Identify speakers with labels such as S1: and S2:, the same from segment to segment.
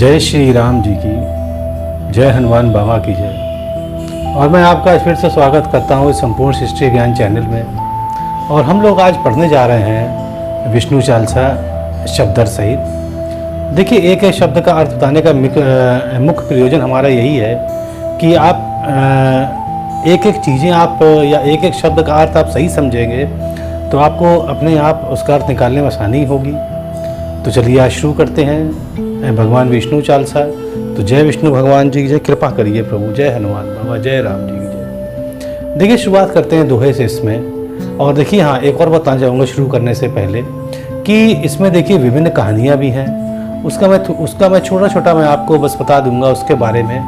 S1: जय श्री राम जी की जय, हनुमान बाबा की जय। और मैं आपका फिर से स्वागत करता हूँ इस संपूर्ण सृष्टि ज्ञान चैनल में। और हम लोग आज पढ़ने जा रहे हैं विष्णु चालीसा शब्दार्थ सहित। देखिए, एक एक शब्द का अर्थ बताने का मुख्य प्रयोजन हमारा यही है कि आप एक एक चीज़ें आप या एक एक शब्द का अर्थ आप सही समझेंगे तो आपको अपने आप उसका अर्थ निकालने में आसानी होगी। तो चलिए आज शुरू करते हैं भगवान विष्णु चालीसा। तो जय विष्णु भगवान जी की जय, कृपा करिए प्रभु, जय हनुमान बाबा, जय राम जी की जय। देखिए, शुरुआत करते हैं दोहे से इसमें। और देखिए, हाँ, एक और बताना चाहूँगा शुरू करने से पहले कि इसमें देखिए विभिन्न कहानियाँ भी हैं। उसका मैं छोटा मैं आपको बस बता दूंगा उसके बारे में।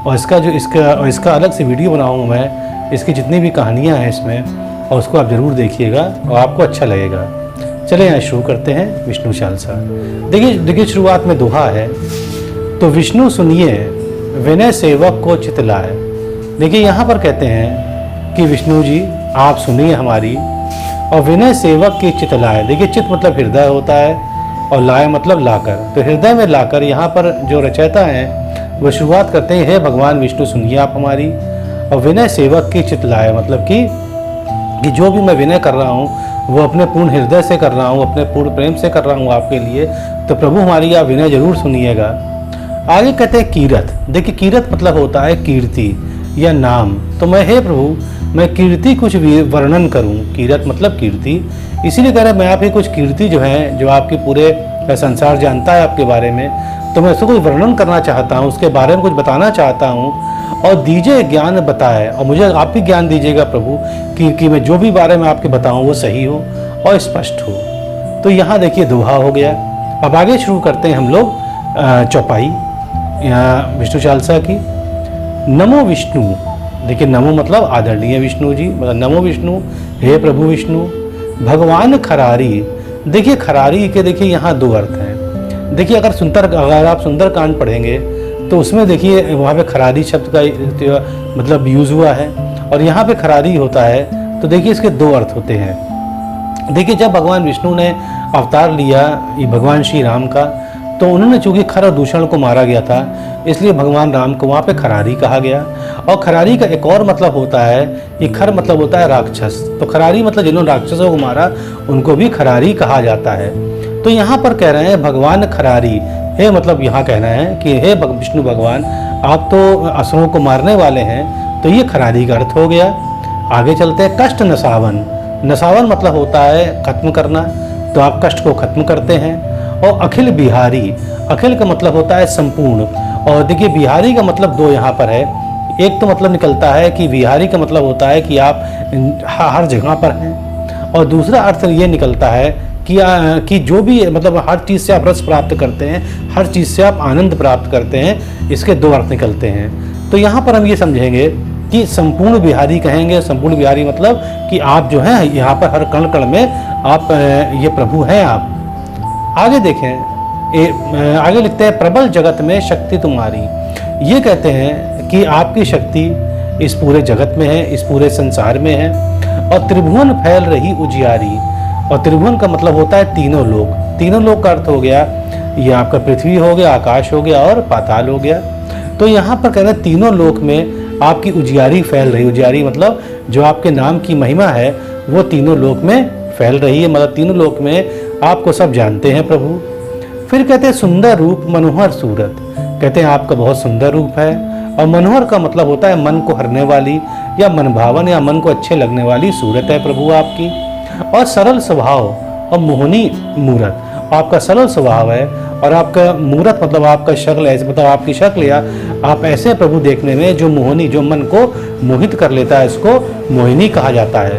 S1: और इसका अलग से वीडियो बनाऊँगा मैं, इसकी जितनी भी कहानियाँ हैं इसमें, और उसको आप ज़रूर देखिएगा और आपको अच्छा लगेगा। चले यहाँ शुरू करते हैं विष्णु चालीसा। देखिए शुरुआत में दोहा है, तो विष्णु सुनिए विनय सेवक को चित लाए। देखिए यहाँ पर कहते हैं कि विष्णु जी आप सुनिए हमारी, और विनय सेवक की चित लाए। देखिए, चित मतलब हृदय होता है और लाए मतलब लाकर। तो हृदय में लाकर यहाँ पर जो रचयिता हैं वो शुरुआत करते हैं, हे भगवान विष्णु सुनिए आप हमारी, और विनय सेवक की चित लाए। मतलब कि जो भी मैं विनय कर रहा हूँ वो अपने पूर्ण हृदय से कर रहा हूँ, अपने पूर्ण प्रेम से कर रहा हूँ आपके लिए। तो प्रभु हमारी आप विनय जरूर सुनिएगा। आगे कहते हैं कीरत। देखिए, कीरत मतलब होता है कीर्ति या नाम। तो मैं, हे प्रभु मैं कीर्ति कुछ वर्णन करूँ। कीरत मतलब कीर्ति, इसीलिए कह रहे मैं आपकी कुछ कीर्ति जो है, जो आपके पूरे संसार जानता है आपके बारे में, तो मैं उसको कुछ वर्णन करना चाहता हूँ, उसके बारे में कुछ बताना चाहता हूँ। और दीजिए ज्ञान बताए, और मुझे आप ही ज्ञान दीजिएगा प्रभु कि मैं जो भी बारे में आपके बताऊँ वो सही हो और स्पष्ट हो। तो यहाँ देखिए दोहा हो गया। अब आगे शुरू करते हैं हम लोग चौपाई यहाँ विष्णु चालीसा की। नमो विष्णु। देखिए, नमो मतलब आदरणीय विष्णु जी, मतलब नमो विष्णु, हे प्रभु विष्णु। भगवान खरारी। देखिए, खरारी के देखिए यहाँ दो अर्थ हैं। देखिए, अगर आप सुंदरकांड पढ़ेंगे तो उसमें देखिए वहाँ पे खरारी शब्द का मतलब यूज़ हुआ है, और यहाँ पे खरारी होता है। तो देखिए इसके दो अर्थ होते हैं। देखिए, जब भगवान विष्णु ने अवतार लिया ये भगवान श्री राम का, तो उन्होंने चूँकि खर और दूषण को मारा गया था, इसलिए भगवान राम को वहाँ पे खरारी कहा गया। और खरारी का एक और मतलब होता है, ये खर मतलब होता है राक्षस। तो खरारी मतलब जिन्होंने राक्षसों को मारा उनको भी खरारी कहा जाता है। तो यहाँ पर कह रहे हैं भगवान खरारी, हे मतलब यहाँ कहना है कि हे विष्णु भगवान आप तो असुरों को मारने वाले हैं। तो ये खरारी का अर्थ हो गया। आगे चलते हैं कष्ट नसावन। नसावन मतलब होता है खत्म करना, तो आप कष्ट को खत्म करते हैं। और अखिल बिहारी, अखिल का मतलब होता है संपूर्ण। और देखिए, बिहारी का मतलब दो यहाँ पर है। एक तो मतलब निकलता है कि बिहारी का मतलब होता है कि आप हर जगह पर हैं, और दूसरा अर्थ ये निकलता है कि जो भी मतलब हर चीज़ से आप रस प्राप्त करते हैं, हर चीज़ से आप आनंद प्राप्त करते हैं। इसके दो अर्थ निकलते हैं। तो यहाँ पर हम ये समझेंगे कि संपूर्ण बिहारी कहेंगे। संपूर्ण बिहारी मतलब कि आप जो हैं यहाँ पर हर कण कण में आप ये प्रभु हैं आप। आगे देखें, आगे लिखते हैं प्रबल जगत में शक्ति तुम्हारी। ये कहते हैं कि आपकी शक्ति इस पूरे जगत में है, इस पूरे संसार में है। और त्रिभुवन फैल रही उजियारी। और त्रिभुवन का मतलब होता है तीनों लोक। तीनों लोक का अर्थ हो गया ये आपका पृथ्वी हो गया, आकाश हो गया और पाताल हो गया। तो यहाँ पर कह रहे हैं तीनों लोक में आपकी उजियारी फैल रही। उजियारी मतलब जो आपके नाम की महिमा है वो तीनों लोक में फैल रही है, मतलब तीनों लोक में आपको सब जानते हैं प्रभु। फिर कहते हैं सुंदर रूप मनोहर सूरत। कहते हैं आपका बहुत सुंदर रूप है। और मनोहर का मतलब होता है मन को हरने वाली या मन भावन या मन को अच्छे लगने वाली सूरत है प्रभु आपकी। और सरल स्वभाव और मोहनी मूरत। आपका सरल स्वभाव है और आपका मूरत मतलब आपका शक्ल ऐसे, मतलब आपकी शक्ल या आप ऐसे प्रभु देखने में जो मोहनी, जो मन को मोहित कर लेता है, इसको मोहिनी कहा जाता है।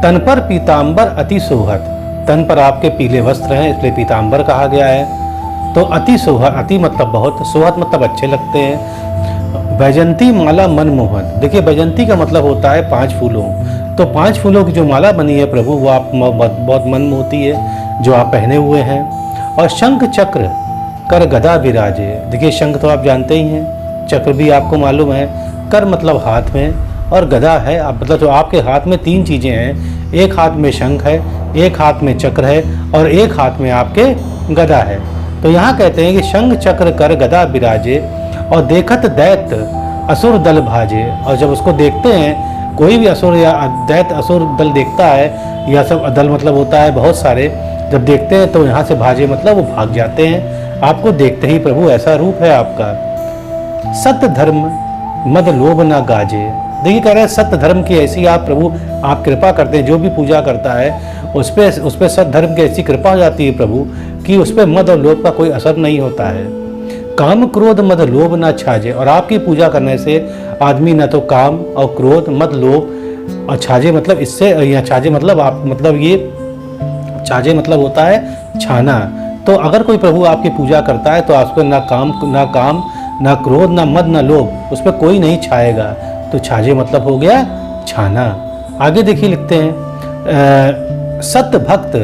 S1: तन पर पीताम्बर अति सोहत। तन पर आपके पीले वस्त्र हैं, इसलिए पीताम्बर कहा गया है। तो अति सोहत, अति मतलब बहुत, सोहत मतलब अच्छे लगते हैं। बैजंती माला मनमोहन। देखिए, बैजंती का मतलब होता है 5 फूलों। तो 5 फूलों की जो माला बनी है प्रभु वो आप बहुत मनमोहती है जो आप पहने हुए हैं। और शंख चक्र कर गदा विराजे। देखिए, शंख तो आप जानते ही हैं, चक्र भी आपको मालूम है। कर मतलब हाथ में, और गदा है आप मतलब तो आपके हाथ में 3 चीज़ें हैं। एक हाथ में शंख है, एक हाथ में चक्र है और एक हाथ में आपके गदा है। तो यहाँ कहते हैं कि शंख चक्र कर गदा विराजे और देखत दैत्य असुर दल भाजे। और जब उसको देखते हैं, कोई भी असुर या दैत्य असुर दल देखता है, या सब दल मतलब होता है बहुत सारे, जब देखते हैं तो यहाँ से भाजे मतलब वो भाग जाते हैं आपको देखते ही प्रभु, ऐसा रूप है आपका। सत्य धर्म मद लोभ ना गाजे। देखिए कह रहे हैं सत्य धर्म की ऐसी आप प्रभु आप कृपा करते हैं, जो भी पूजा करता है उस पर सत्य धर्म की ऐसी कृपा हो जाती है प्रभु कि उस पर मद और लोभ का कोई असर नहीं होता है। काम क्रोध मद लोभ ना छाजे। और आपकी पूजा करने से आदमी न तो काम और क्रोध मद लोभ और छाजे मतलब इससे, या छाजे मतलब आप मतलब ये छाजे मतलब होता है छाना। तो अगर कोई प्रभु आपकी पूजा करता है तो आप पर ना काम ना क्रोध ना मद ना लोभ, उस पर कोई नहीं छाएगा। तो छाजे मतलब हो गया छाना। आगे देखिए लिखते हैं सत भक्त,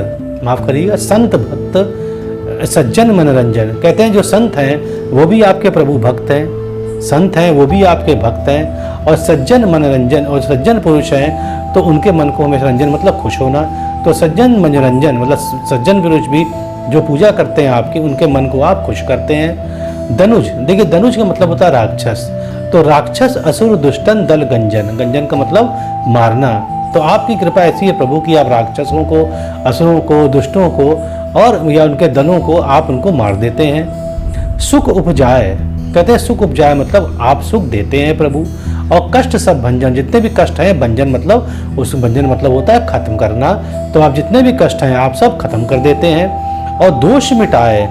S1: माफ करिएगा, संत भक्त सज्जन मनोरंजन। कहते हैं जो संत हैं वो भी आपके प्रभु भक्त हैं, संत हैं वो भी आपके भक्त हैं, और सज्जन मनोरंजन, और सज्जन पुरुष हैं तो उनके मन को हमेशा रंजन मतलब खुश होना। तो सज्जन मनोरंजन मतलब सज्जन पुरुष भी जो पूजा करते हैं आपकी, उनके मन को आप खुश करते हैं। धनुष, देखिए धनुष का मतलब होता है राक्षस। तो राक्षस असुर दुष्टन दल गंजन, गंजन का मतलब मारना। तो आपकी कृपा ऐसी है प्रभु कि आप राक्षसों को, असुरों को, दुष्टों को और या उनके दलों को आप उनको मार देते हैं। सुख उपजाए, कहते हैं सुख उपजाए मतलब आप सुख देते हैं प्रभु। और कष्ट सब भंजन, जितने भी कष्ट हैं, भंजन मतलब उस भंजन मतलब होता है खत्म करना। तो आप जितने भी कष्ट हैं आप सब खत्म कर देते हैं। और दोष मिटाए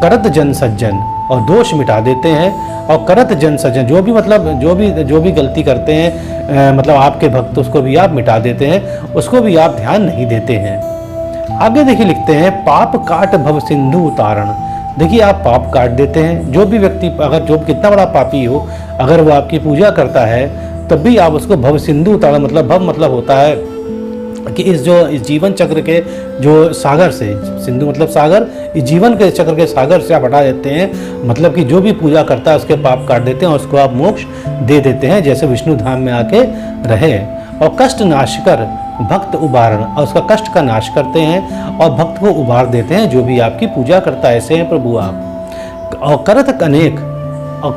S1: करत जन सज्जन, और दोष मिटा देते हैं। और करत जन सज्जन, जो भी मतलब जो भी गलती करते हैं मतलब आपके भक्त, उसको भी आप मिटा देते हैं, उसको भी आप ध्यान नहीं देते हैं। आगे देखिए लिखते हैं पाप काट भव सिंधु उतारण। देखिए आप पाप काट देते हैं। जो भी व्यक्ति अगर जो कितना बड़ा पापी हो, अगर वो आपकी पूजा करता है तब भी आप उसको भव सिंधु उतारण, मतलब भव मतलब होता है कि इस जीवन चक्र के जो सागर से, सिंधु मतलब सागर, इस जीवन के चक्र के सागर से आप हटा देते हैं। मतलब कि जो भी पूजा करता है उसके पाप काट देते हैं और उसको आप मोक्ष दे देते हैं, जैसे विष्णु धाम में आके रहे। और कष्ट नाश कर भक्त उबारण, और उसका कष्ट का नाश करते हैं और भक्त को उबार देते हैं जो भी आपकी पूजा करता है। ऐसे हैं प्रभु आप। और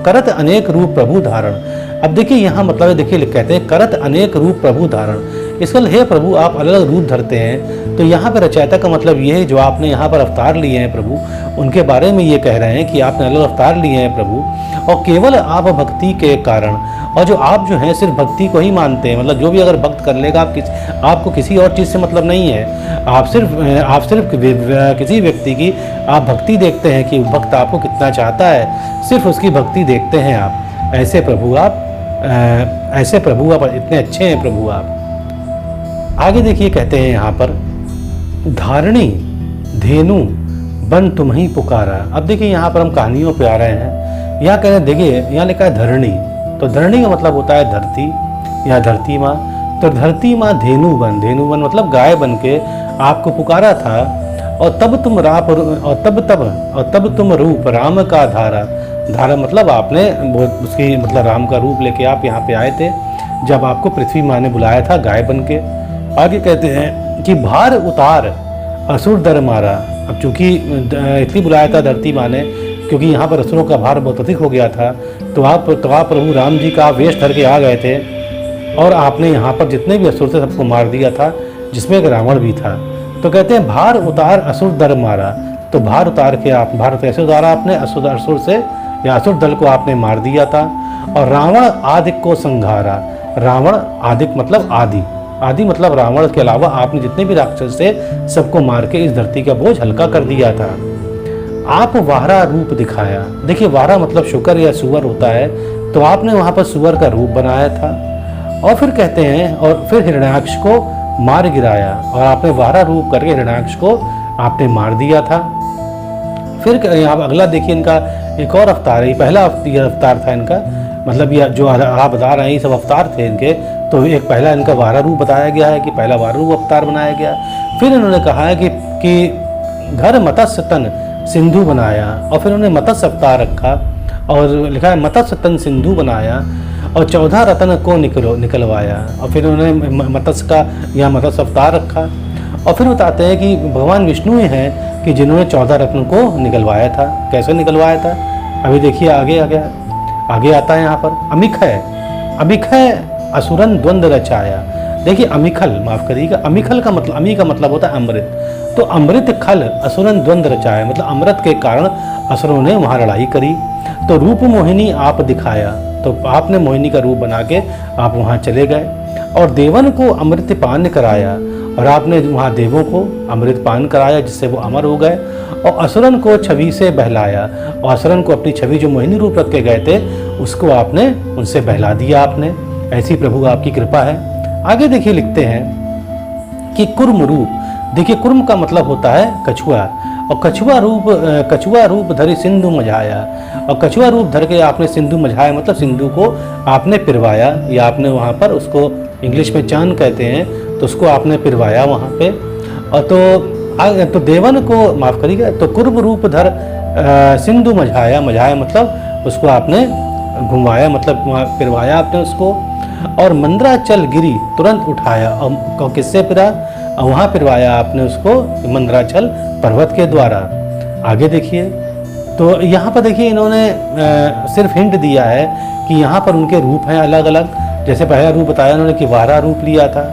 S1: करत अनेक रूप प्रभु धारण। अब देखिए यहाँ मतलब देखिए कहते हैं करत अनेक रूप प्रभु धारण। इसका हे प्रभु आप अलग अलग रूप धरते हैं। तो यहाँ पर रचयिता का मतलब ये है जो आपने यहाँ पर अवतार लिए हैं प्रभु, उनके बारे में ये कह रहे हैं कि आपने अलग अवतार लिए हैं प्रभु। और केवल आप भक्ति के कारण, और जो आप जो हैं सिर्फ भक्ति को ही मानते हैं, मतलब जो भी अगर भक्त कर लेगा आपको किसी और चीज़ से मतलब नहीं है। आप सिर्फ किसी व्यक्ति की आप भक्ति देखते हैं कि भक्त आपको कितना चाहता है, सिर्फ उसकी भक्ति देखते हैं आप। ऐसे प्रभु आप इतने अच्छे हैं प्रभु आप। आगे देखिए कहते हैं यहाँ पर धारणी धेनु बन तुम ही पुकारा। अब देखिए यहाँ पर हम कहानियों पे आ रहे हैं। यहाँ कह रहे हैं देखिए यहाँ लिखा है धरणी, तो धरणी का मतलब होता है धरती या धरती माँ। तो धरती माँ धेनु बन मतलब गाय बन के आपको पुकारा था। और तब तुम रूप राम का धारा मतलब आपने उसकी मतलब राम का रूप लेके आप यहाँ पे आए थे जब आपको पृथ्वी माँ ने बुलाया था गाय बन के। आगे कहते हैं कि भार उतार असुर दर मारा। अब चूंकि इसलिए बुलाया था धरती माँ ने क्योंकि यहाँ पर असुरों का भार बहुत अधिक हो गया था। तो आप प्रभु राम जी का वेश धर के आ गए थे और आपने यहाँ पर जितने भी असुर थे सबको मार दिया था, जिसमें एक रावण भी था। तो कहते हैं भार उतार असुर दर मारा। तो भार उतार के आप भार कैसे उतारा आपने, असुर से या असुर दल को आपने मार दिया था। और रावण आदिक को संघारा। रावण आदिक मतलब आदि मतलब रावण के अलावा आपने जितने भी राक्षस थे सबको मार के इस धरती का बोझ हल्का कर दिया था। आप वाहरा रूप दिखाया। देखिए वाहरा मतलब शुकर या सुअर होता है, तो आपने वहाँ पर सुअर का रूप बनाया था। और फिर कहते हैं और फिर हिरण्याक्ष को मार गिराया, और आपने वाहरा रूप करके हिरण्याक्ष को आपने मार दिया था। फिर यहाँ अगला देखिए इनका एक और अवतार है, पहला अवतार था इनका, मतलब ये जो आप बता रहे हैं ये सब अवतार थे इनके। तो एक पहला इनका वाहरा रूप बताया गया है कि पहला वाहरा रूप अवतार बनाया गया। फिर इन्होंने कहा है कि घर मत्स्य तन सिंधु बनाया, और फिर उन्होंने मत्स्य अवतार रखा और लिखा है मत्स्य तन सिंधु बनाया और 14 रत्न को निकलवाया। और फिर उन्होंने मत्स्य का या मत्स्य अवतार रखा। और फिर बताते हैं कि भगवान विष्णु हैं कि जिन्होंने 14 रत्न को निकलवाया था। कैसे निकलवाया था, अभी देखिए आगे आगे आता है यहाँ पर। अमिखय असुरन द्वंद्व रचाया। देखिए अमिखल, माफ करिएगा, अमिखल का मतलब, अमी का मतलब होता है अमृत। तो अमृत खल असुरन द्वंद्व रचाया, मतलब अमृत के कारण असुरों ने वहाँ लड़ाई करी। तो रूप मोहिनी आप दिखाया, तो आपने मोहिनी का रूप बना के आप वहाँ चले गए और देवन को अमृत पान कराया, और आपने वहाँ देवों को अमृत पान कराया जिससे वो अमर हो गए। और असुरन को छवि से बहलाया, और असुरन को अपनी छवि जो मोहिनी रूप रख के गए थे उसको आपने उनसे बहला दिया आपने। ऐसी प्रभु आपकी कृपा है। आगे देखिए लिखते हैं कि कुर्म रूप। देखिए कुर्म का मतलब होता है कछुआ, और कछुआ रूप धरी सिंधु मझाया, और कछुआ रूप धर के आपने सिंधु मझाया, मतलब सिंधु को आपने पिरवाया, या आपने वहाँ पर उसको इंग्लिश में चान कहते हैं, तो उसको आपने पिरवाया वहाँ पे। और तो देवन को माफ करिएगा, तो कुर्म रूप धर सिंधु मझाया मतलब उसको आपने घुमाया, मतलब वहाँ पिरवाया आपने उसको। और मंदराचल गिरी तुरंत उठाया, और किससे पिरा, वहाँ पिरवाया आपने उसको मंदराचल पर्वत के द्वारा। आगे देखिए, तो यहाँ पर देखिए इन्होंने सिर्फ हिंट दिया है कि यहाँ पर उनके रूप हैं अलग अलग। जैसे पहला रूप बताया उन्होंने कि वारा रूप लिया था,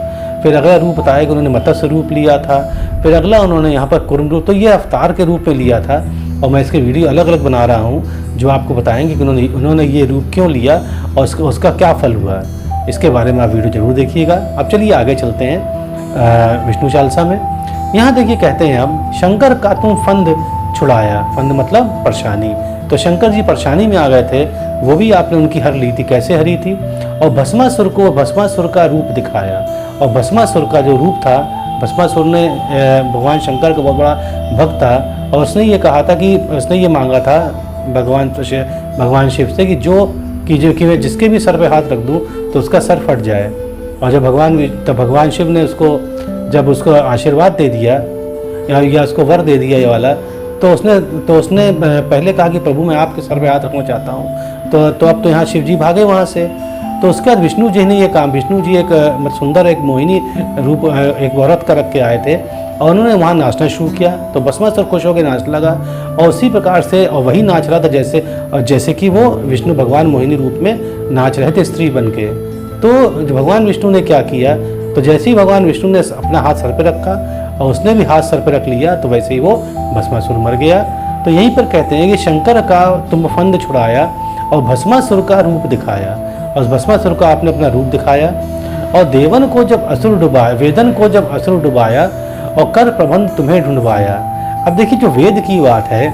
S1: फिर अगला रूप बताया कि उन्होंने मत्स्य रूप लिया था, फिर अगला उन्होंने यहाँ पर कुर्म रूप, तो ये अवतार के रूप में लिया था। और मैं इसके वीडियो अलग अलग बना रहा हूँ जो आपको बताएंगे कि उन्होंने ये रूप क्यों लिया और उसका क्या फल हुआ। इसके बारे में आप वीडियो जरूर देखिएगा। अब चलिए आगे चलते हैं विष्णु चालीसा में। यहाँ देखिए कहते हैं हम, शंकर का तुम फंद छुड़ाया। फंद मतलब परेशानी, तो शंकर जी परेशानी में आ गए थे, वो भी आपने उनकी हर ली थी। कैसे हरी थी, और भस्मासुर को भस्मासुर का रूप दिखाया। और भस्मासुर का जो रूप था, भस्मासुर ने भगवान शंकर का बहुत बड़ा भक्त था, और उसने ये कहा था कि उसने ये मांगा था भगवान शिव से कि जिसके भी सर पे हाथ रख दूँ तो उसका सर फट जाए। और जब भगवान शिव ने जब उसको आशीर्वाद दे दिया या उसको वर दे दिया ये वाला, तो उसने पहले कहा कि प्रभु मैं आपके सर पे हाथ रखना चाहता हूँ। तो अब तो यहाँ शिव जी भागे वहाँ से। तो उसके बाद विष्णु जी ने ये काम, विष्णु जी एक सुंदर एक मोहिनी रूप एक औरत का रख के आए थे, और उन्होंने वहाँ नाचना शुरू किया। तो भस्मासुर खुश होकर नाचने लगा, और उसी प्रकार से और वही नाच रहा था जैसे कि वो विष्णु भगवान मोहिनी रूप में नाच रहे थे स्त्री बन के। तो भगवान विष्णु ने क्या किया, तो जैसे ही भगवान विष्णु ने अपना हाथ सर पर रखा और उसने भी हाथ सर पर रख लिया, तो वैसे ही वो भस्मासुर मर गया। तो यहीं पर कहते हैं कि शंकर का तुम फंद छुड़ाया और भस्मासुर का रूप दिखाया, और भस्मासुर का आपने अपना रूप दिखाया। और देवन को जब असुर डुबाया, वेदन को जब असुर डुबाया, और कर प्रबंध तुम्हें ढूंढवाया। अब देखिए जो वेद की बात है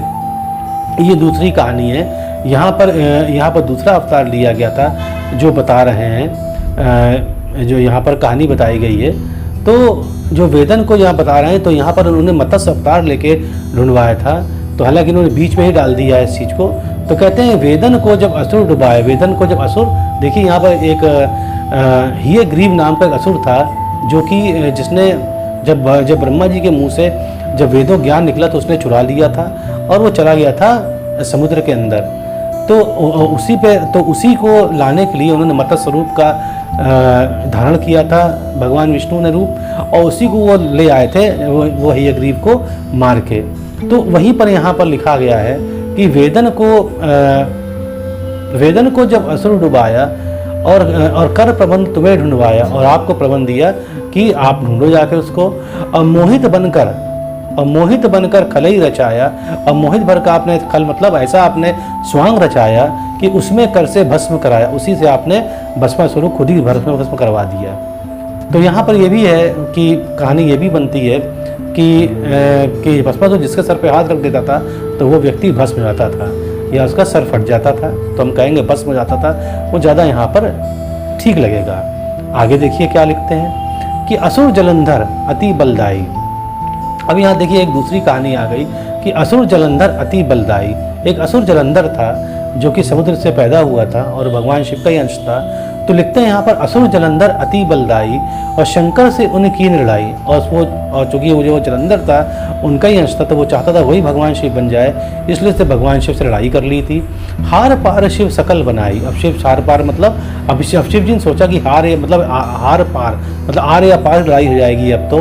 S1: ये दूसरी कहानी है। यहाँ पर दूसरा अवतार लिया गया था जो बता रहे हैं, जो यहाँ पर कहानी बताई गई है। तो जो वेदन को यहाँ बता रहे हैं, तो यहाँ पर उन्होंने मत्स्य अवतार लेके ढूंढवाया था, तो हालांकि इन्होंने बीच में ही डाल दिया है इस चीज़ को। तो कहते हैं वेदन को जब असुर डुबाया, वेदन को जब असुर, देखिए यहाँ पर एक हियग्रीव नाम का एक असुर था, जो कि जिसने जब ब्रह्मा जी के मुंह से जब वेदों ज्ञान निकला तो उसने चुरा लिया था और वो चला गया था समुद्र के अंदर। तो उसी को लाने के लिए उन्होंने मत्स्य स्वरूप का धारण किया था भगवान विष्णु ने रूप, और उसी को वो ले आए थे वो हियग्रीव को मार के। तो वहीं पर यहाँ पर लिखा गया है कि वेदन को जब असुर डुबाया और कर प्रबंध तुम्हें ढूंढवाया, और आपको प्रबंध दिया कि आप ढूंढो जाके उसको। और मोहित बनकर खलई रचाया, और मोहित भर का आपने खल मतलब ऐसा आपने स्वांग रचाया कि उसमें कर से भस्म कराया, उसी से आपने भस्मासुर खुद ही भस्म करवा दिया। तो यहाँ पर यह भी है कि कहानी ये भी बनती है कि भस्मासुर जिसके सर पे हाथ रख देता था तो वो व्यक्ति भस्म हो जाता था या उसका सर फट जाता था, तो हम कहेंगे भस्म हो जाता था, वो ज़्यादा यहाँ पर ठीक लगेगा। आगे देखिए क्या लिखते हैं कि असुर जलंधर अति बलदाई। अब यहाँ देखिए एक दूसरी कहानी आ गई कि असुर जलंधर अति बलदाई। एक असुर जलंधर था जो कि समुद्र से पैदा हुआ था और भगवान शिव का ही अंश था। तो लिखते हैं यहाँ पर असुर जलंधर अति बलदाई और शंकर से उनकी लड़ाई। और चूंकि वो जो जलंधर था उनका ही अंश था, तो वो चाहता था वही भगवान शिव बन जाए, इसलिए से भगवान शिव से लड़ाई कर ली थी। हार पार शिव सकल बनाई। अब शिव हार पार मतलब अब शिव जी ने सोचा कि हार पार मतलब आर या पार लड़ाई हो जाएगी अब तो।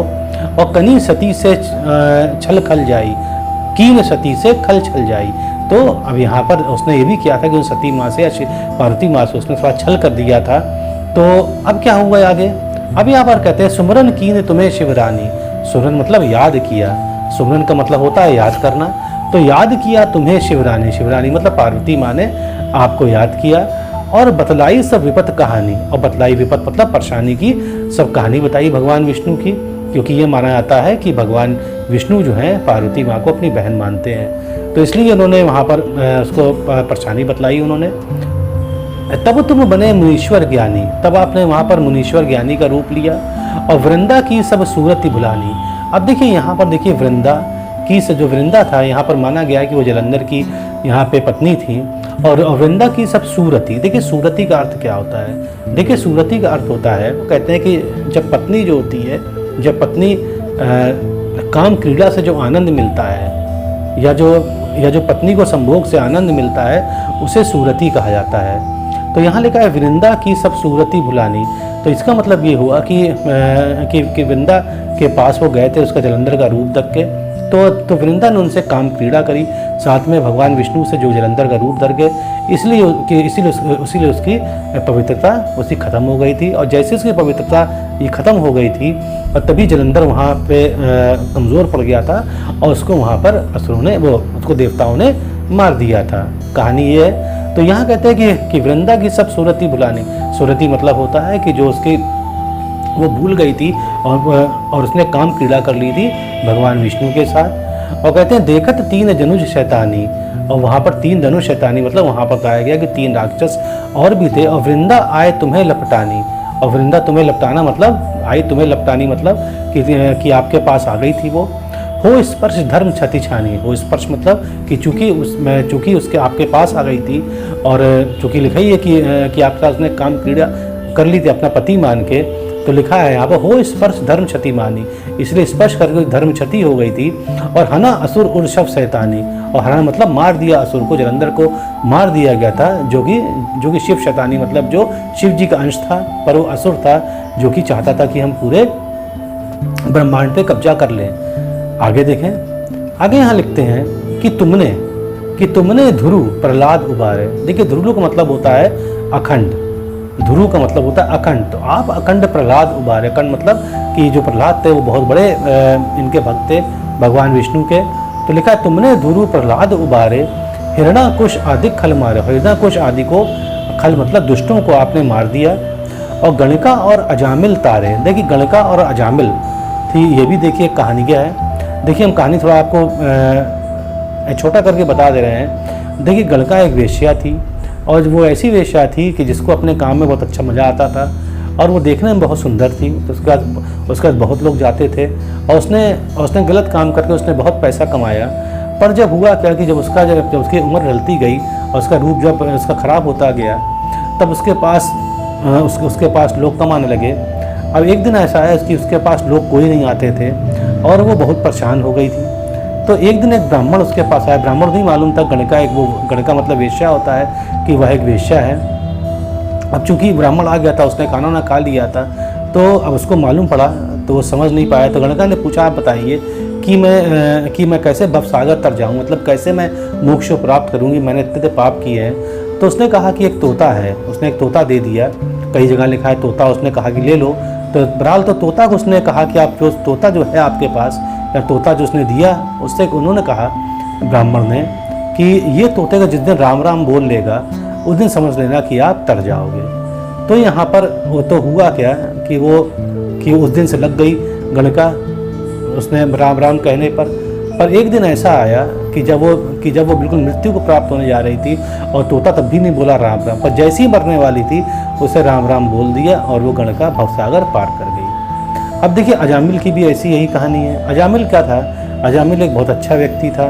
S1: और कनी सती से छल खल जाई। कीन सती से खल छल जाई। तो अब यहाँ पर उसने ये भी किया था कि उस सती माँ से या पार्वती माँ से उसने थोड़ा छल कर दिया था। तो अब क्या हुआ आगे, अब यहाँ पर कहते हैं सुमरन कीन तुम्हें शिवरानी। सुमरन मतलब याद किया, सुमरन का मतलब होता है याद करना। तो याद किया तुम्हें शिवरानी, शिवरानी मतलब पार्वती माँ ने आपको याद किया। और बतलाई सब विपत कहानी, और बतलाई विपत मतलब परेशानी की सब कहानी बताई भगवान विष्णु की, क्योंकि ये माना जाता है कि भगवान विष्णु जो हैं पार्वती माँ को अपनी बहन मानते हैं। तो इसलिए उन्होंने वहाँ पर उसको परेशानी बतलाई उन्होंने। तब तुम बने मुनीश्वर ज्ञानी, तब आपने वहाँ पर मुनीश्वर ज्ञानी का रूप लिया। और वृंदा की सब सूरत भुलानी। अब देखिए यहाँ पर देखिए वृंदा की से जो वृंदा था यहाँ पर माना गया है कि वो जलंधर की यहाँ पे पत्नी थी। और वृंदा की सब सूरती, देखिए सूरती का अर्थ क्या होता है, देखिए सूरती का अर्थ होता है, वो कहते हैं कि जब पत्नी जो होती है, जब पत्नी काम क्रीड़ा से जो आनंद मिलता है या जो पत्नी को संभोग से आनंद मिलता है उसे सूरती कहा जाता है। तो यहाँ लिखा है वृंदा की सब सूरती भुलानी। तो इसका मतलब ये हुआ कि वृंदा के पास वो गए थे उसका जलंधर का रूप देख के। तो वृंदा ने उनसे काम क्रीड़ा करी, साथ में भगवान विष्णु से जो जलंधर का रूप धर गए, इसीलिए उसकी पवित्रता उसकी खत्म हो गई थी। और जैसे उसकी पवित्रता ये खत्म हो गई थी और तभी जलंधर वहाँ पे कमज़ोर पड़ गया था और उसको वहाँ पर असुरों ने उसको देवताओं ने मार दिया था। कहानी ये है। तो यहाँ कहते हैं कि वृंदा की सब सूरती भुलानी। सूरती मतलब होता है कि जो उसकी वो भूल गई थी और उसने काम क्रीड़ा कर ली थी भगवान विष्णु के साथ। और कहते हैं देखत तीन जनुज शैतानी, और वहाँ पर तीन धनुष शैतानी मतलब वहाँ पर कहा गया कि तीन राक्षस और भी थे। और वृंदा आए तुम्हें लपटानी, और वृंदा तुम्हें लपटाना मतलब आई तुम्हें लपटानी मतलब कि आपके पास आ गई थी वो। हो स्पर्श धर्म क्षति छानी, हो स्पर्श मतलब कि चूँकि उसके आपके पास आ गई थी और चूँकि लिखा ही है कि आपके साथ उसने काम क्रीड़ा कर ली थी अपना पति मान के। तो लिखा है यहाँ पर हो स्पर्श धर्म क्षति मानी, इसलिए स्पर्श करके धर्म क्षति हो गई थी। और हना असुर उर्षभ शैतानी, और हना मतलब मार दिया असुर को, जलंधर को मार दिया गया था, जो कि शिव शैतानी मतलब जो शिव जी का अंश था, पर वो असुर था जो कि चाहता था कि हम पूरे ब्रह्मांड पे कब्जा कर लें। आगे देखें, आगे यहाँ लिखते हैं कि तुमने ध्रुव प्रहलाद उबारे। देखिए ध्रुव का मतलब होता है अखंड, ध्रुव का मतलब होता है अखंड। तो आप अखंड प्रहलाद उबारे, अखंड मतलब कि जो प्रहलाद थे वो बहुत बड़े इनके भक्त थे भगवान विष्णु के। तो लिखा है तुमने ध्रुव प्रहलाद उबारे, हिरणाकुश आदि खल मारे। हिरणाकुश आदि को खल मतलब दुष्टों को आपने मार दिया। और गणिका और अजामिल तारे, देखिए गणिका और अजामिल थी, ये भी देखिए कहानी क्या है। देखिए हम कहानी थोड़ा आपको छोटा करके बता दे रहे हैं। देखिए गणिका एक वेश्या थी और वो ऐसी वेश्या थी कि जिसको अपने काम में बहुत अच्छा मज़ा आता था और वो देखने में बहुत सुंदर थी। तो उसके बाद बहुत लोग जाते थे और उसने गलत काम करके उसने बहुत पैसा कमाया। पर जब हुआ क्या कि जब उसकी उम्र ढलती गई और उसका रूप जब उसका ख़राब होता गया तब उसके पास लोग कम आने लगे। अब एक दिन ऐसा है कि उसके पास लोग कोई नहीं आते थे और वो बहुत परेशान हो गई थी। तो एक दिन एक ब्राह्मण उसके पास आया। ब्राह्मण नहीं मालूम था गणिका मतलब वेश्या होता है कि वह एक वेश्या है। अब चूंकि ब्राह्मण आ गया था, उसने खाना ना खा लिया था, तो अब उसको मालूम पड़ा तो वो समझ नहीं पाया। तो गणिका ने पूछा आप बताइए कि मैं कैसे भवसागर तर जाऊँ, मतलब कैसे मैं मोक्ष को प्राप्त करूँगी, मैंने इतने पाप किए हैं। तो उसने कहा कि एक तोता है, उसने एक तोता दे दिया। कई जगह लिखा है तोता, उसने कहा कि ले लो। तो बहरहाल तो तोता को उसने कहा कि आप जो तोता जो है आपके पास या तोता जो उसने दिया उससे उन्होंने कहा ब्राह्मण ने कि ये तोते का जिस दिन राम राम बोल लेगा उस दिन समझ लेना कि आप तर जाओगे। तो यहाँ पर वो तो हुआ क्या कि उस दिन से लग गई गणिका उसने राम राम कहने पर एक दिन ऐसा आया कि जब वो बिल्कुल मृत्यु को प्राप्त होने जा रही थी और तोता तब भी नहीं बोला राम राम, पर जैसी ही मरने वाली थी उसे राम राम बोल दिया और वो गणिका भवसागर पार कर गई। अब देखिए अजामिल की भी ऐसी यही कहानी है। अजामिल क्या था, अजामिल एक बहुत अच्छा व्यक्ति था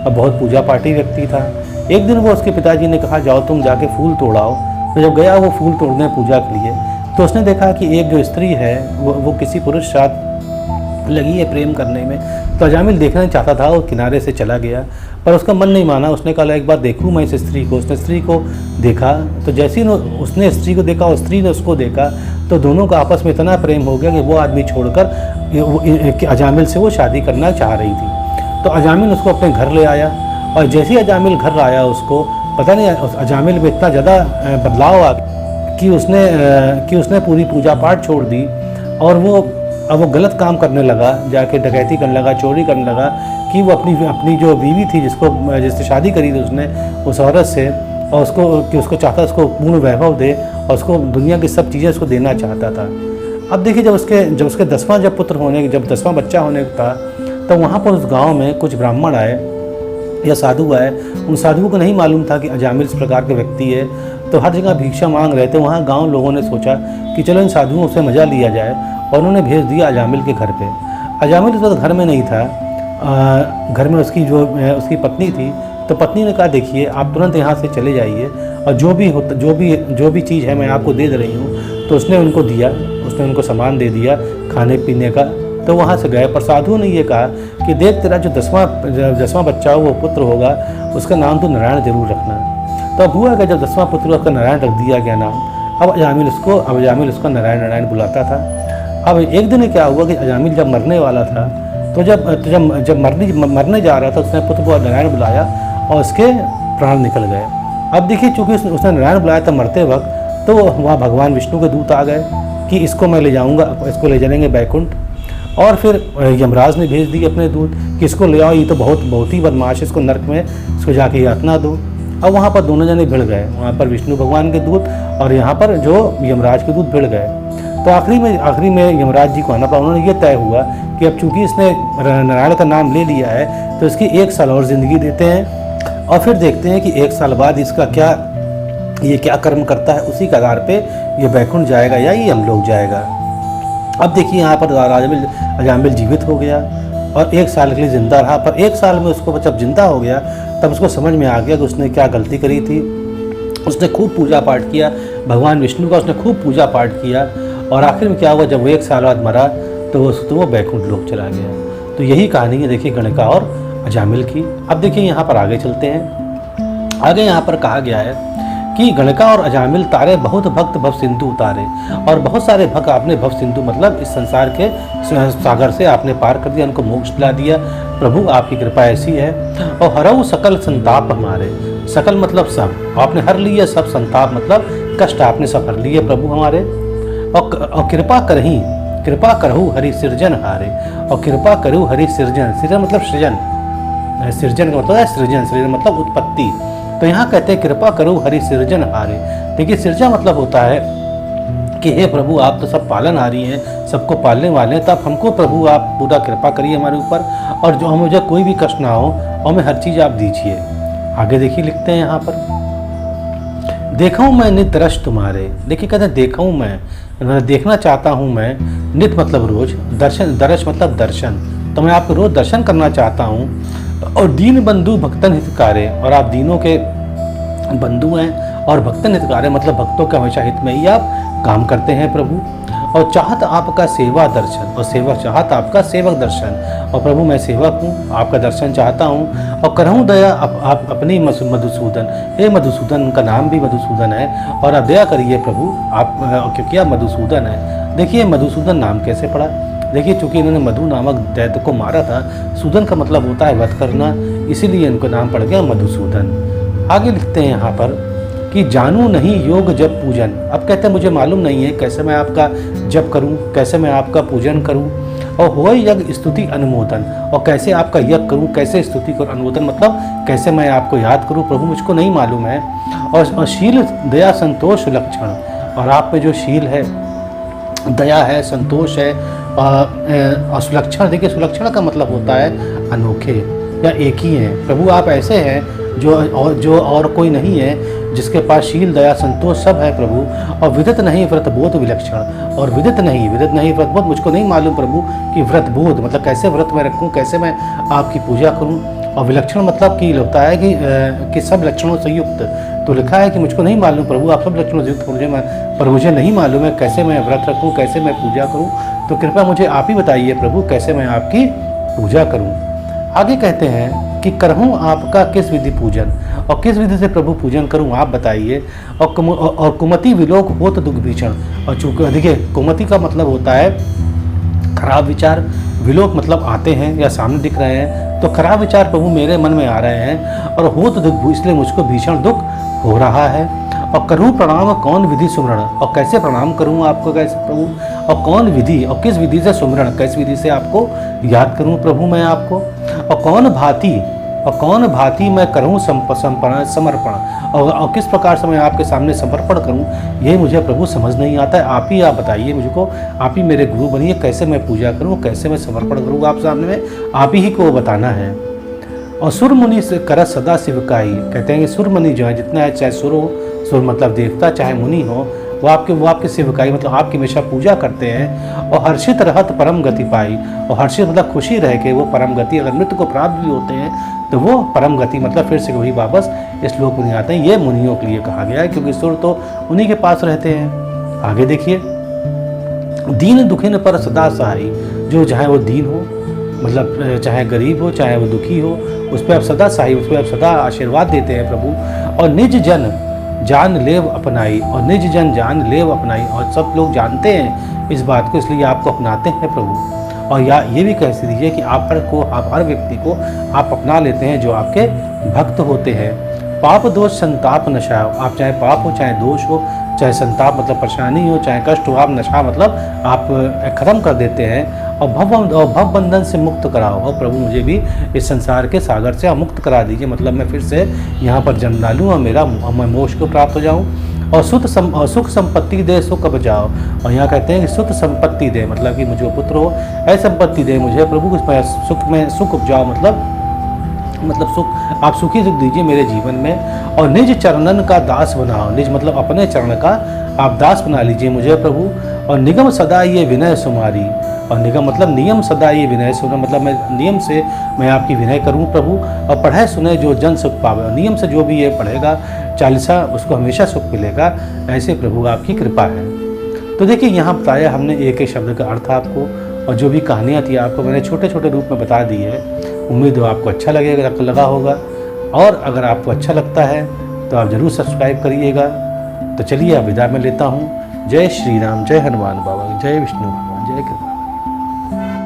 S1: और बहुत पूजा पाठी व्यक्ति था। एक दिन वो उसके पिताजी ने कहा जाओ तुम जाके फूल तोड़ाओ। तो जब गया वो फूल तोड़ने पूजा के लिए तो उसने देखा कि एक जो स्त्री है वो किसी पुरुष साथ लगी है प्रेम करने में। तो अजामिल देखना चाहता था, वो किनारे से चला गया पर उसका मन नहीं माना। उसने कहा एक बार देखूँ मैं इस स्त्री को। उसने स्त्री को देखा तो जैसे ही उसने स्त्री को देखा और स्त्री ने उसको देखा तो दोनों का आपस में इतना प्रेम हो गया कि वो आदमी छोड़कर अजामिल से वो शादी करना चाह रही थी। तो अजामिल उसको अपने घर ले आया, और जैसे ही अजामिल घर आया उसको पता नहीं उस अजामिल में इतना ज़्यादा बदलाव आ कि उसने पूरी पूजा पाठ छोड़ दी, और वो गलत काम करने लगा, जाके डकैती करने लगा, चोरी करने लगा, कि वो अपनी जो बीवी थी जिससे शादी करी थी उसने उस औरत से, और उसको चाहता उसको पूर्ण वैभव दे, और उसको दुनिया की सब चीज़ें उसको देना चाहता था। अब देखिए जब उसके 10वां जब 10वां बच्चा होने था, तो वहाँ पर उस गांव में कुछ ब्राह्मण आए या साधु आए। उन साधुओं को नहीं मालूम था कि अजामिल इस प्रकार के व्यक्ति है, तो हर जगह भिक्षा मांग रहे थे। वहाँ गांव लोगों ने सोचा कि चलो इन साधुओं से मज़ा लिया जाए, और उन्होंने भेज दिया अजामिल के घर पे। अजामिल इस वक्त घर में नहीं था, घर में उसकी पत्नी थी। तो पत्नी ने कहा देखिए आप तुरंत यहाँ से चले जाइए, और जो भी चीज़ है मैं आपको दे रही हूँ। तो उसने उनको सामान दे दिया खाने पीने का। तो वहाँ से गए, पर साधुओं ने ये कहा कि देख तेरा जो 10वां बच्चा हो वो पुत्र होगा, उसका नाम तो नारायण जरूर रखना। तो अब हुआ कि जब 10वां पुत्र उसका नारायण रख दिया गया नाम। अब अजामिल उसको नारायण बुलाता था। अब एक दिन क्या हुआ कि अजामिल जब मरने वाला था, तो जब मरने जा रहा था, उसने पुत्र को नारायण बुलाया और उसके प्राण निकल गए। अब देखिए चूँकि उसने नारायण बुलाया था मरते वक्त, तो वहाँ भगवान विष्णु के दूत आ गए कि इसको मैं ले जाऊँगा, इसको ले जाएंगे बैकुंठ। और फिर यमराज ने भेज दिए अपने दूत कि इसको ले आओ, ये तो बहुत ही बदमाश है, इसको नरक में इसको जाके यातना दो। अब वहाँ पर दोनों जने भिड़ गए, वहाँ पर विष्णु भगवान के दूत और यहाँ पर जो यमराज के दूत भिड़ गए। तो आखिरी में यमराज जी को आना पड़ा। उन्होंने ये तय हुआ कि अब चूंकि इसने नारायण का नाम ले लिया है, तो इसकी 1 साल और ज़िंदगी देते हैं, और फिर देखते हैं कि 1 साल बाद इसका क्या कर्म करता है, उसी के आधार पे ये बैकुंठ जाएगा या ये यमलोक जाएगा। अब देखिए यहाँ पर अजामिल जीवित हो गया और 1 साल के लिए ज़िंदा रहा, पर 1 साल में उसको जब जिंदा हो गया तब उसको समझ में आ गया कि उसने क्या गलती करी थी। उसने खूब पूजा पाठ किया, भगवान विष्णु का उसने खूब पूजा पाठ किया, और आखिर में क्या हुआ, जब वो 1 साल बाद मरा तो वो बैकुंठ लोक चला गया। तो यही कहानी है देखिए गणका और अजामिल की। अब देखिए यहाँ पर आगे चलते हैं। आगे यहाँ पर कहा गया है कि गणका और अजामिल तारे बहुत भक्त भव सिंधु उतारे, और बहुत सारे भक्त आपने भव सिंधु मतलब इस संसार के सागर से आपने पार कर दिया, उनको मोक्ष दिला दिया। प्रभु आपकी कृपा ऐसी है। और हरऊ सकल संताप हमारे, सकल मतलब सब, आपने हर लिए सब, संताप मतलब कष्ट आपने सब हर लिए प्रभु हमारे। और कृपा करहु हरि सृजन हारे, और कृपा करहु हरि सृजन मतलब सृजन का मतलब है सृजन मतलब उत्पत्ति। तो यहाँ कहते हैं कृपा करो हरि सृजन हारे। देखिए सृजन मतलब होता है कि हे प्रभु आप तो सब पालनहारी हैं, सबको पालने वाले हैं, तब हमको प्रभु आप पूरा कृपा करिए हमारे ऊपर, और जो मुझे कोई भी कष्ट ना हो और हमें हर चीज़ आप दीजिए। आगे देखिए लिखते हैं यहाँ पर, देखा हूँ मैं नित दर्श तुम्हारे। देखिए कहते हैं देखा हूँ मैं, देखना चाहता हूँ मैं, नित मतलब रोज, दर्श मतलब दर्शन, तो मैं आपको रोज दर्शन करना चाहता हूँ। और दीन बंधु भक्तन हितकारे, और आप दीनों के बंधु हैं, और भक्तन हितकारे मतलब भक्तों के हमेशा हित में ही आप काम करते हैं प्रभु। और चाहत आपका सेवा दर्शन, और चाहत आपका सेवक दर्शन, और प्रभु मैं सेवक हूँ, आपका दर्शन चाहता हूँ। और करहूँ दया आप अपनी मधुसूदन, हे मधुसूदन, उनका नाम भी मधुसूदन है, और आप दया करिए प्रभु आप, क्योंकि आप मधुसूदन है। देखिए मधुसूदन नाम कैसे पड़ा, देखिए चूंकि इन्होंने मधु नामक दैत्य को मारा था, सूदन का मतलब होता है वध करना, इसीलिए इनको नाम पड़ गया मधुसूदन। आगे लिखते हैं यहाँ पर कि जानू नहीं योग जप पूजन। अब कहते हैं मुझे मालूम नहीं है कैसे मैं आपका जप करूं, कैसे मैं आपका पूजन करूं, और हो यज्ञ स्तुति अनुमोदन, और कैसे आपका यज्ञ करूं, कैसे स्तुति करूं, अनुमोदन मतलब कैसे मैं आपको याद करूं प्रभु, मुझको नहीं मालूम है। और शील दया संतोष लक्षण, और आप में जो शील है, दया है, संतोष है, और सुलक्षण। देखिए सुलक्षण का मतलब होता है अनोखे या एक ही हैं प्रभु, आप ऐसे हैं जो और कोई नहीं है, जिसके पास शील दया संतोष सब है प्रभु। और विदित नहीं व्रत बोध विलक्षण, और विदित नहीं व्रत बोध, मुझको नहीं मालूम प्रभु कि व्रत बोध मतलब कैसे व्रत में रखूं, कैसे मैं आपकी पूजा करूं। और विलक्षण मतलब कि होता है कि सब लक्षणों से युक्त, तो लिखा है कि मुझको नहीं मालूम प्रभु आप सब लक्षणों से युक्त, पर मुझे नहीं मालूम है कैसे मैं व्रत रखूं, कैसे मैं पूजा करूं, तो कृपया मुझे आप ही बताइए प्रभु कैसे मैं आपकी पूजा करूं। आगे कहते हैं कि करहूँ आपका किस विधि पूजन, और किस विधि से प्रभु पूजन करूं आप बताइए। और कुमति विलोक होत दुख भीषण, और चूंकि देखिए कुमति का मतलब होता है खराब विचार, विलोक मतलब आते हैं या सामने दिख रहे हैं, तो खराब विचार प्रभु मेरे मन में आ रहे हैं और हो तो दुख, इसलिए मुझको भीषण दुख हो रहा है। और करूँ प्रणाम कौन विधि सुमरण, और कैसे प्रणाम करूँ आपको, कैसे प्रभु, और कौन विधि और किस विधि से सुमरण, किस विधि से आपको याद करूँ प्रभु मैं आपको, और कौन भांति मैं करूँ समर्पण, और किस प्रकार से मैं आपके सामने समर्पण करूँ, ये मुझे प्रभु समझ नहीं आता है। आप ही आप बताइए मुझको, आप ही मेरे गुरु बनिए, कैसे मैं पूजा करूँ, कैसे मैं समर्पण करूँ आप सामने में, आप ही को बताना है। और सुर मुनि से कर सदा शिवकाई, कहते हैं कि सुर मुनि जो है जितना है, चाहे सुर हो, सुर मतलब देवता, चाहे मुनि हो, वो आपके शिवकाई मतलब आपकी हमेशा पूजा करते हैं। और हर्षित रहत परम गति पाई, और हर्षित मतलब खुशी रह के वो परम गति, अगर मृत्यु को प्राप्त भी होते हैं तो वो परम गति मतलब फिर से वही वापस इस लोक में नहीं आते हैं। ये मुनियों के लिए कहा गया है, क्योंकि सुर तो उन्हीं के पास रहते हैं। आगे देखिए, दीन दुखिन पर सदा सहाय, जो चाहे वो दीन हो मतलब चाहे गरीब हो चाहे वो दुखी हो, उस पर आप सदा सहाय, उस पर आप सदा आशीर्वाद देते हैं प्रभु। और निज जन जान लेव अपनाई, और निज जन जान लेव अपनाई, और सब लोग जानते हैं इस बात को, इसलिए आपको अपनाते हैं प्रभु। और ये भी कह दीजिए कि आप हर व्यक्ति को आप अपना लेते हैं जो आपके भक्त होते हैं। पाप दोष संताप नशा, आप चाहे पाप हो चाहे दोष हो, चाहे संताप मतलब परेशानी हो, चाहे कष्ट हो, आप नशा मतलब आप खत्म कर देते हैं। और भव बंधन से मुक्त कराओ, और प्रभु मुझे भी इस संसार के सागर से मुक्त करा दीजिए, मतलब मैं फिर से यहाँ पर जन्म ना लूँ और मैं मोक्ष को प्राप्त हो जाऊँ। और सुख संपत्ति दे सुख बचाओ, और यहाँ कहते हैं कि सुख संपत्ति दे मतलब कि मुझे पुत्र हो, ऐसी संपत्ति दे मुझे प्रभु, सुख में सुख उपजाओ मतलब सुख, आप सुखी सुख दीजिए मेरे जीवन में। और निज चरणन का दास बनाओ, निज मतलब अपने चरण का आप दास बना लीजिए मुझे प्रभु। और निगम सदा ये विनय सुमारी, और निगम मतलब नियम सदा ये विनय सुना, मतलब मैं नियम से मैं आपकी विनय करूं प्रभु। और पढ़े सुने जो जन सुख पावे, नियम से जो भी ये पढ़ेगा चालीसा उसको हमेशा सुख मिलेगा, ऐसे प्रभु आपकी कृपा है। तो देखिए यहाँ बताया हमने एक एक शब्द का अर्थ आपको, और जो भी कहानियाँ थी आपको मैंने छोटे छोटे रूप में बता दी है। उम्मीद हो आपको अच्छा लगा होगा, और अगर आपको अच्छा लगता है तो आप ज़रूर सब्सक्राइब करिएगा। तो चलिए अब विदा में लेता हूँ। जय श्री राम, जय हनुमान बाबा, जय विष्णु भगवान, जय कृपा।